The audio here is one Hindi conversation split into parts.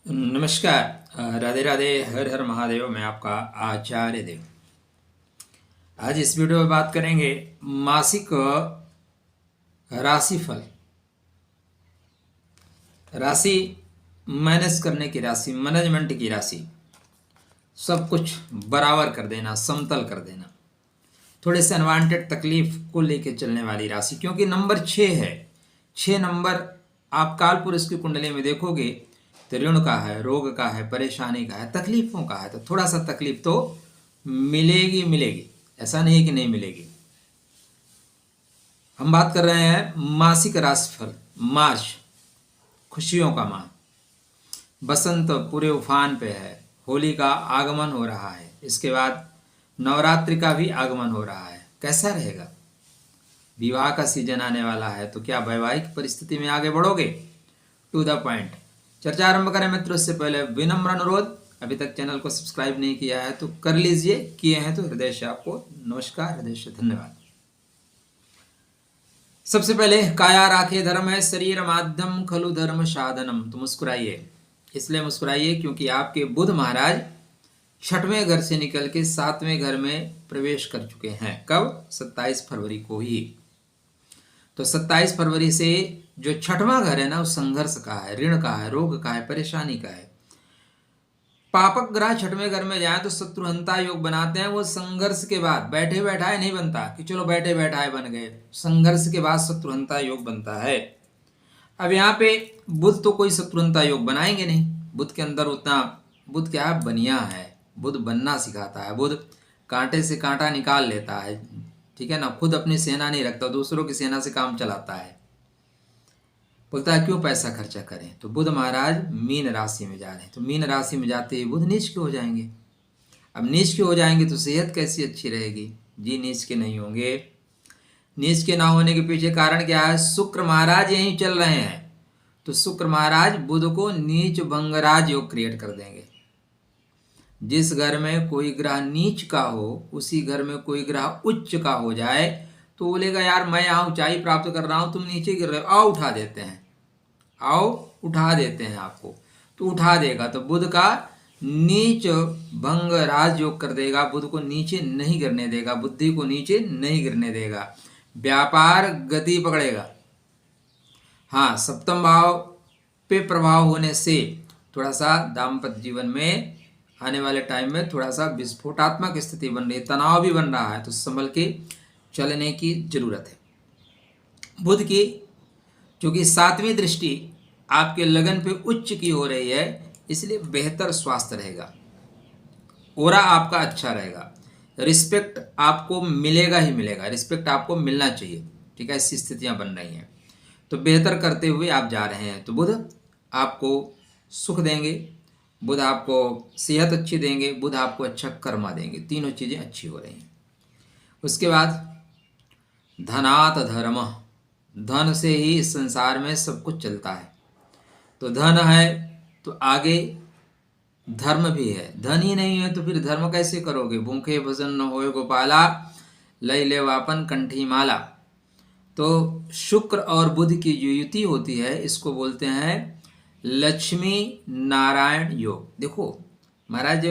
नमस्कार। राधे राधे, हर हर महादेव। मैं आपका आचार्य देव। आज इस वीडियो में बात करेंगे मासिक राशिफल। राशि मैनेज करने की राशि, मैनेजमेंट की राशि, सब कुछ बराबर कर देना, समतल कर देना, थोड़े से अनवांटेड तकलीफ को लेकर चलने वाली राशि। क्योंकि नंबर 6 है। 6 नंबर आप कालपुरुष की कुंडली में देखोगे तो ऋण का है, रोग का है, परेशानी का है, तकलीफों का है। तो थोड़ा सा तकलीफ तो मिलेगी मिलेगी, ऐसा नहीं कि नहीं मिलेगी। हम बात कर रहे हैं मासिक राशिफल। मार्च खुशियों का माह, बसंत पूरे उफान पे है, होली का आगमन हो रहा है, इसके बाद नवरात्रि का भी आगमन हो रहा है। कैसा रहेगा? विवाह का सीजन आने वाला है, तो क्या वैवाहिक परिस्थिति में आगे बढ़ोगे? टू द पॉइंट चर्चा आरंभ करें मित्रों। इससे पहले विनम्र अनुरोध, अभी तक चैनल को सब्सक्राइब नहीं किया है तो कर लीजिए, किए हैं तो हृदय से आपको नमस्कार, हृदय से धन्यवाद। सबसे पहले काया राखे धर्म है, शरीर माध्यम खलु धर्म साधनम। तो मुस्कुराइए, इसलिए मुस्कुराइए क्योंकि आपके बुध महाराज 6वें घर से निकल के 7वें घर में प्रवेश कर चुके हैं। कब? 27 फरवरी को ही। तो 27 फरवरी से जो 6वां घर है ना, वो संघर्ष का है, ऋण का है, रोग का है, परेशानी का है। पापक ग्रह 6वें घर में जाए तो शत्रुहंता योग बनाते हैं। वो संघर्ष के बाद, बैठे बैठाए नहीं बनता कि चलो बैठे बैठाए बन गए। संघर्ष के बाद शत्रुहंता योग बनता है। अब यहाँ पे बुध तो कोई शत्रुहंता योग बनाएंगे नहीं। बुध के अंदर उतना, बुध क्या है? बनिया है। बुध बनना सिखाता है। बुध कांटे से कांटा निकाल लेता है, ठीक है ना। खुद अपनी सेना नहीं रखता, दूसरों की सेना से काम चलाता है। बोलता है क्यों पैसा खर्चा करें। तो बुध महाराज मीन राशि में जा रहे हैं। तो मीन राशि में जाते ही बुध नीच के हो जाएंगे। अब नीच के हो जाएंगे तो सेहत कैसी अच्छी रहेगी? जी नीच के नहीं होंगे। नीच के ना होने के पीछे कारण क्या है? शुक्र महाराज यहीं चल रहे हैं। तो शुक्र महाराज बुध को नीच भंगराज योग क्रिएट कर देंगे। जिस घर में कोई ग्रह नीच का हो, उसी घर में कोई ग्रह उच्च का हो जाए तो बोलेगा यार मैं यहाँ ऊंचाई प्राप्त कर रहा हूँ, तुम नीचे गिर रहे हो, आओ उठा देते हैं, आओ उठा देते हैं आपको। तो उठा देगा। तो बुध का नीच भंग राज योग कर देगा। बुध को नीचे नहीं गिरने देगा, बुद्धि को नीचे नहीं गिरने देगा। व्यापार गति पकड़ेगा। हाँ, सप्तम भाव पे प्रभाव होने से थोड़ा सा दाम्पत्य जीवन में आने वाले टाइम में थोड़ा सा विस्फोटात्मक स्थिति बन रही है, तनाव भी बन रहा है। तो संभल के चलने की जरूरत है। बुध की क्योंकि 7वीं दृष्टि आपके लगन पे उच्च की हो रही है, इसलिए बेहतर स्वास्थ्य रहेगा, ओरा आपका अच्छा रहेगा, रिस्पेक्ट आपको मिलेगा ही मिलेगा, रिस्पेक्ट आपको मिलना चाहिए, ठीक है। ऐसी स्थितियां बन रही हैं। तो बेहतर करते हुए आप जा रहे हैं। तो बुध आपको सुख देंगे, बुध आपको सेहत अच्छी देंगे, बुध आपको अच्छा कर्मा देंगे। तीनों चीज़ें अच्छी हो रही हैं। उसके बाद धनात धर्म, धन से ही इस संसार में सब कुछ चलता है। तो धन है तो आगे धर्म भी है। धन ही नहीं है तो फिर धर्म कैसे करोगे? भूखे भजन न होए गोपाला, लय ले वापन कंठी माला। तो शुक्र और बुध की जो युति होती है, इसको बोलते हैं लक्ष्मी नारायण योग। देखो महाराज,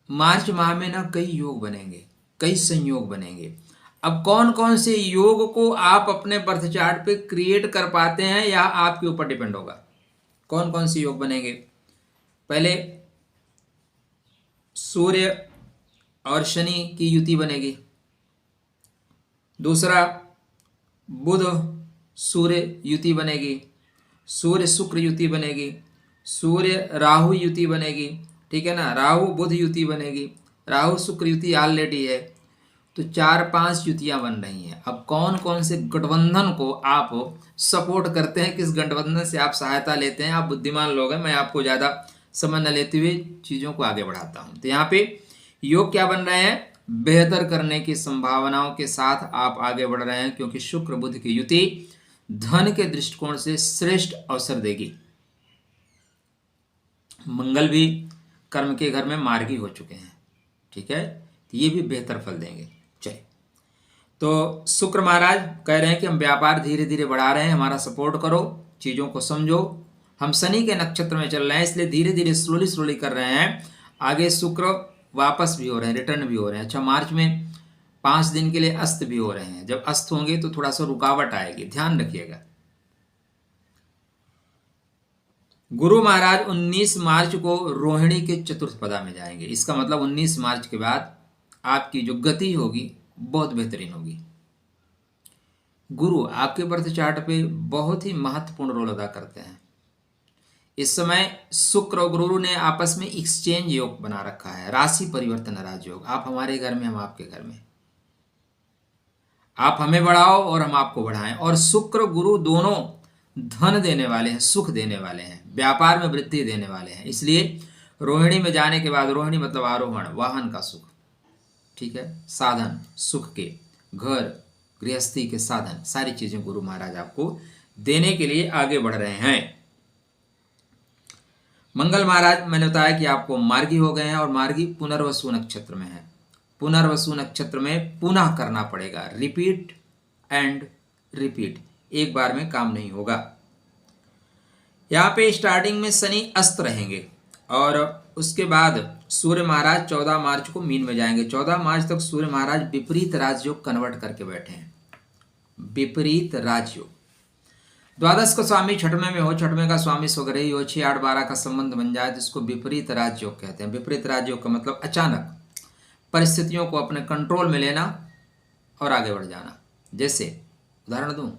मार्च माह में ना कई योग बनेंगे, कई संयोग बनेंगे। अब कौन कौन से योग को आप अपने बर्थ चार्ट पे क्रिएट कर पाते हैं, या आपके ऊपर डिपेंड होगा। कौन कौन से योग बनेंगे? पहले सूर्य और शनि की युति बनेगी। दूसरा बुध सूर्य युति बनेगी। सूर्य शुक्र युति बनेगी। सूर्य राहु युति बनेगी, ठीक है ना। राहु बुध युति बनेगी। राहु शुक्र युति ऑलरेडी है। तो 4-5 युतियां बन रही हैं। अब कौन कौन से गठबंधन को आप सपोर्ट करते हैं, किस गठबंधन से आप सहायता लेते हैं, आप बुद्धिमान लोग हैं। मैं आपको ज़्यादा समय न लेते हुए चीज़ों को आगे बढ़ाता हूँ। तो यहाँ पे योग क्या बन रहे हैं? बेहतर करने की संभावनाओं के साथ आप आगे बढ़ रहे हैं, क्योंकि शुक्र बुध की युति धन के दृष्टिकोण से श्रेष्ठ अवसर देगी। मंगल भी कर्म के घर में मार्गी हो चुके हैं, ठीक है। तो ये भी बेहतर फल देंगे। चलिए, तो शुक्र महाराज कह रहे हैं कि हम व्यापार धीरे धीरे बढ़ा रहे हैं, हमारा सपोर्ट करो, चीज़ों को समझो, हम शनि के नक्षत्र में चल रहे हैं, इसलिए धीरे धीरे स्लोली कर रहे हैं। आगे शुक्र वापस भी हो रहे हैं, रिटर्न भी हो रहे हैं। अच्छा, मार्च में 5 दिन के लिए अस्त भी हो रहे हैं। जब अस्त होंगे तो थोड़ा सा रुकावट आएगी, ध्यान रखिएगा। गुरु महाराज 19 मार्च को रोहिणी के चतुर्थ पदा में जाएंगे। इसका मतलब 19 मार्च के बाद आपकी जो गति होगी बहुत बेहतरीन होगी। गुरु आपके बर्थ चार्ट पे बहुत ही महत्वपूर्ण रोल अदा करते हैं। इस समय शुक्र और गुरु ने आपस में एक्सचेंज योग बना रखा है, राशि परिवर्तन राजयोग। आप हमारे घर में, हम आपके घर में। आप हमें बढ़ाओ और हम आपको बढ़ाएं। और शुक्र गुरु दोनों धन देने वाले हैं, सुख देने वाले हैं, व्यापार में वृद्धि देने वाले हैं। इसलिए रोहिणी में जाने के बाद, रोहिणी मतलब आरोहण, वाहन का सुख, ठीक है, साधन सुख के, घर गृहस्थी के साधन, सारी चीजें गुरु महाराज आपको देने के लिए आगे बढ़ रहे हैं। मंगल महाराज मैंने बताया कि आपको मार्गी हो गए हैं, और मार्गी पुनर्वसु नक्षत्र में है। पुनर्वसु नक्षत्र में पुनः करना पड़ेगा, रिपीट एंड रिपीट, एक बार में काम नहीं होगा। यहाँ पे स्टार्टिंग में शनि अस्त रहेंगे, और उसके बाद सूर्य महाराज 14 मार्च को मीन में जाएंगे। 14 मार्च तक सूर्य महाराज विपरीत राजयोग कन्वर्ट करके बैठे हैं, विपरीत राजयोग। द्वादश का स्वामी छठवें में हो, छठवें का स्वामी स्वग्रही हो, 6, 8, 12 का संबंध बन जाए तो इसको विपरीत राजयोग कहते हैं। विपरीत राजयोग का मतलब अचानक परिस्थितियों को अपने कंट्रोल में लेना और आगे बढ़ जाना। जैसे उदाहरण दूं,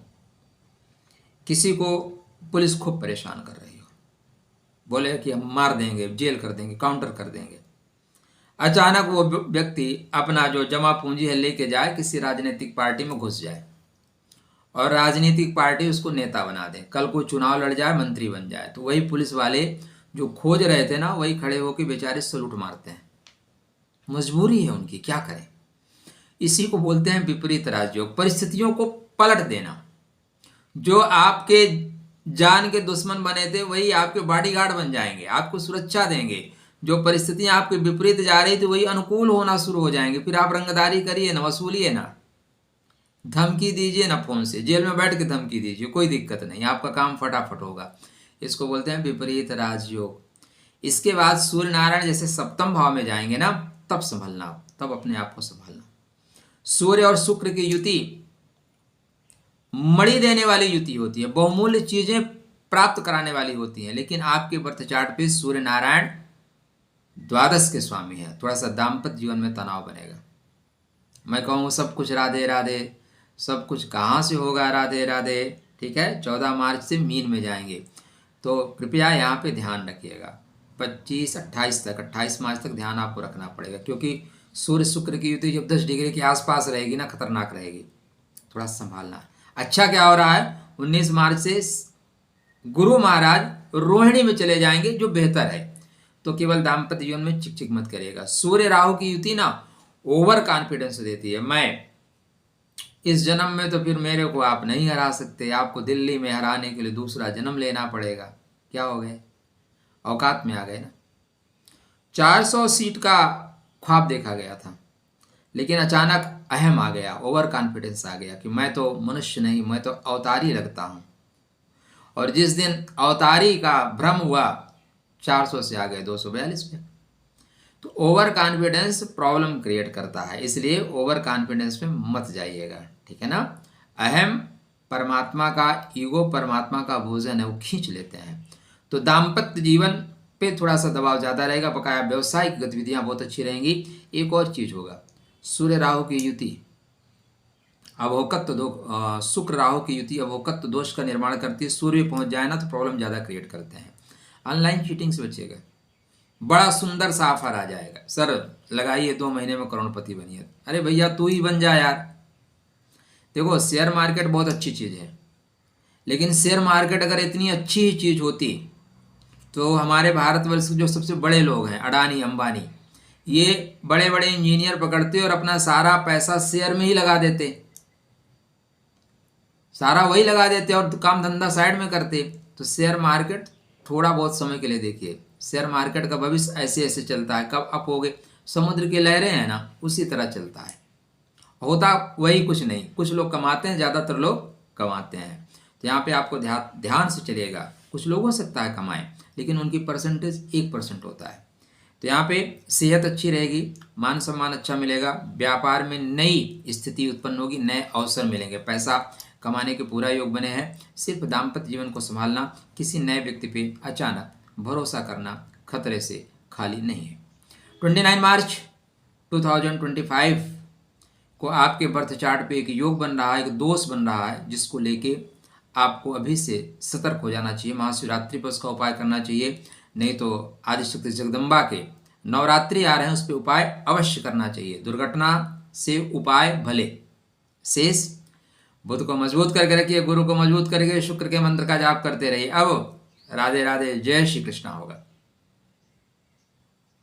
किसी को पुलिस खूब परेशान कर रही हो, बोले कि हम मार देंगे, जेल कर देंगे, काउंटर कर देंगे। अचानक वो व्यक्ति अपना जो जमा पूंजी है लेके जाए, किसी राजनीतिक पार्टी में घुस जाए, और राजनीतिक पार्टी उसको नेता बना दे। कल को चुनाव लड़ जाए, मंत्री बन जाए, तो वही पुलिस वाले जो खोज रहे थे ना, वही खड़े होकर बेचारे सलूट मारते हैं। मजबूरी है उनकी, क्या करें। इसी को बोलते हैं विपरीत राजयोग, परिस्थितियों को पलट देना। जो आपके जान के दुश्मन बने थे वही आपके बॉडीगार्ड बन जाएंगे, आपको सुरक्षा देंगे। जो परिस्थितियां आपके विपरीत जा रही थी वही अनुकूल होना शुरू हो जाएंगे। फिर आप रंगदारी करिए ना, वसूलिए ना, धमकी दीजिए ना, फोन से जेल में बैठ के धमकी दीजिए, कोई दिक्कत नहीं, आपका काम फटाफट होगा। इसको बोलते हैं विपरीत राजयोग। इसके बाद सूर्य नारायण जैसे सप्तम भाव में जाएंगे ना, तब संभलना, तब अपने आप को संभालना। सूर्य और शुक्र की युति मणि देने वाली युति होती है, बहुमूल्य चीजें प्राप्त कराने वाली होती हैं। लेकिन आपके बर्थ चार्ट पे सूर्य नारायण द्वादश के स्वामी है, थोड़ा सा दाम्पत्य जीवन में तनाव बनेगा। मैं कहूँ सब कुछ राधे राधे, सब कुछ कहाँ से होगा राधे राधे, ठीक है। 14 मार्च से मीन में जाएंगे, तो कृपया यहाँ पे ध्यान रखिएगा। 25, 28 तक, 28 मार्च तक ध्यान आपको रखना पड़ेगा, क्योंकि सूर्य शुक्र की युति जब 10 डिग्री के आसपास रहेगी ना, खतरनाक रहेगी, थोड़ा संभालना। अच्छा क्या हो रहा है, 19 मार्च से गुरु महाराज रोहिणी में चले जाएंगे, जो बेहतर है। तो केवल दाम्पत्य जीवन में चिक चिक मत करिएगा। सूर्य राहु की युति ना ओवर कॉन्फिडेंस देती है। मैं इस जन्म में तो फिर मेरे को आप नहीं हरा सकते, आपको दिल्ली में हराने के लिए दूसरा जन्म लेना पड़ेगा। क्या हो गए, औकात में आ गए ना। 400 सीट का ख्वाब देखा गया था, लेकिन अचानक अहम आ गया, ओवर कॉन्फिडेंस आ गया कि मैं तो मनुष्य नहीं, मैं तो अवतारी लगता हूँ। और जिस दिन अवतारी का भ्रम हुआ, 400 से आ गए 242 पे। तो ओवर कॉन्फिडेंस प्रॉब्लम क्रिएट करता है, इसलिए ओवर कॉन्फिडेंस में मत जाइएगा, ठीक है ना। अहम परमात्मा का, ईगो परमात्मा का भोजन है, वो खींच लेते हैं। तो दाम्पत्य जीवन पे थोड़ा सा दबाव ज़्यादा रहेगा, बकाया व्यवसायिक गतिविधियां बहुत अच्छी रहेंगी। एक और चीज़ होगा, सूर्य राहु की युति अवोकत्व दो, शुक्र राहु की युति अवोकत्व दोष का निर्माण करती है। सूर्य पहुंच जाए ना तो प्रॉब्लम ज़्यादा क्रिएट करते हैं। ऑनलाइन चीटिंग से बचिएगा। बड़ा सुंदर सा ऑफर आ जाएगा, सर लगाइए 2 महीने में करोड़पति बनिए। अरे भैया तू ही बन जा यार। देखो शेयर मार्केट बहुत अच्छी चीज़ है, लेकिन शेयर मार्केट अगर इतनी अच्छी ही चीज़ होती तो हमारे भारतवर्ष के जो सबसे बड़े लोग हैं, अडानी अंबानी, ये बड़े बड़े इंजीनियर पकड़ते और अपना सारा पैसा शेयर में ही लगा देते, सारा वही लगा देते और काम धंधा साइड में करते। तो शेयर मार्केट थोड़ा बहुत समय के लिए देखिए, शेयर मार्केट का भविष्य ऐसे ऐसे चलता है, कब अप हो गए, समुद्र की लहरें हैं ना, उसी तरह चलता है, होता वही कुछ नहीं। कुछ लोग कमाते हैं, ज़्यादातर लोग कमाते हैं। तो यहाँ पे आपको ध्यान से चलिएगा। कुछ लोग हो सकता है कमाएं, लेकिन उनकी परसेंटेज 1% होता है। तो यहाँ पे सेहत अच्छी रहेगी, मान सम्मान अच्छा मिलेगा, व्यापार में नई स्थिति उत्पन्न होगी, नए अवसर मिलेंगे, पैसा कमाने के पूरा योग बने हैं। सिर्फ दाम्पत्य जीवन को संभालना, किसी नए व्यक्ति पे अचानक भरोसा करना खतरे से खाली नहीं है। 29 मार्च 2025 को आपके बर्थ चार्ट पे एक योग बन रहा है, एक दोष बन रहा है, जिसको लेके आपको अभी से सतर्क हो जाना चाहिए। महाशिवरात्रि पर उसका उपाय करना चाहिए, नहीं तो आदिशक्ति जगदम्बा के नवरात्रि आ रहे हैं, उस पर उपाय अवश्य करना चाहिए। दुर्घटना से उपाय भले। शेष बुध को मजबूत करके रखिए, गुरु को मजबूत करके शुक्र के मंत्र का जाप करते रहिए। अब राधे राधे, जय श्री कृष्णा होगा।